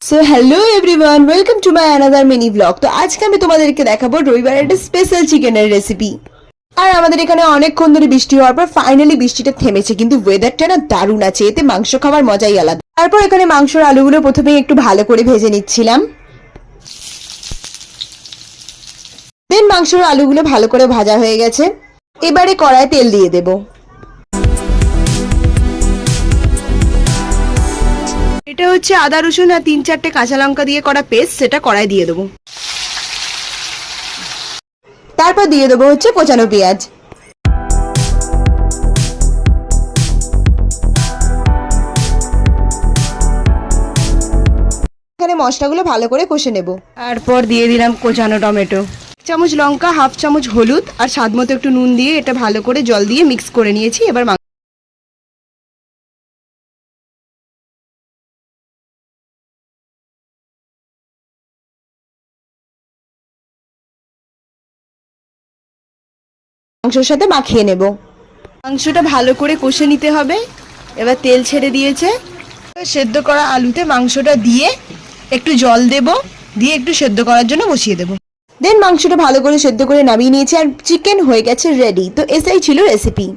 So hello everyone, welcome to my another mini blog. তো আজকে আমি তোমাদেরকে দেখাবো রবিবারের একটা স্পেশাল চিকেনের রেসিপি। আর আমাদের এখানে অনেকক্ষণ ধরে বৃষ্টি হওয়ার পর ফাইনালি বৃষ্টিটা থেমেছে, কিন্তু ওয়েদারটা না দারুণ আছে, এতে মাংস খাওয়ার মজাই আলাদা। তারপর এখানে মাংসর আলুগুলো প্রথমে একটু ভালো করে ভেজে নিচ্ছিলাম। দেন মাংসর আলুগুলো ভালো করে ভাজা হয়ে গেছে, এবারে কড়ায় তেল দিয়ে দেবো। এটা হচ্ছে আদা রসুন আর 3-4টে কাঁচা লঙ্কা দিয়ে করা পেস্ট, সেটা কড়াই দিয়ে দেবো। তারপর দিয়ে দেবো হচ্ছে কোচানো পেঁয়াজ। এখানে মশলাগুলো ভালো করে কষে নেব। তারপর দিয়ে দিলাম কোচানো টমেটো, 1 চামচ লঙ্কা, 1/2 চামচ হলুদ আর স্বাদ মতো একটু নুন দিয়ে এটা ভালো করে জল দিয়ে মিক্স করে নিয়েছি। এবার মাংসের সাথে মাখিয়ে নেব। মাংসটা ভালো করে কষে নিতে হবে। এবার তেল ছেড়ে দিয়েছে, সেদ্ধ করা আলুতে মাংসটা দিয়ে একটু জল দেব, দিয়ে একটু সেদ্ধ করার জন্য বসিয়ে দেব। দেন মাংসটা ভালো করে সেদ্ধ করে নামিয়ে নিয়েছি আর চিকেন হয়ে গেছে রেডি। তো এটাই ছিল রেসিপি।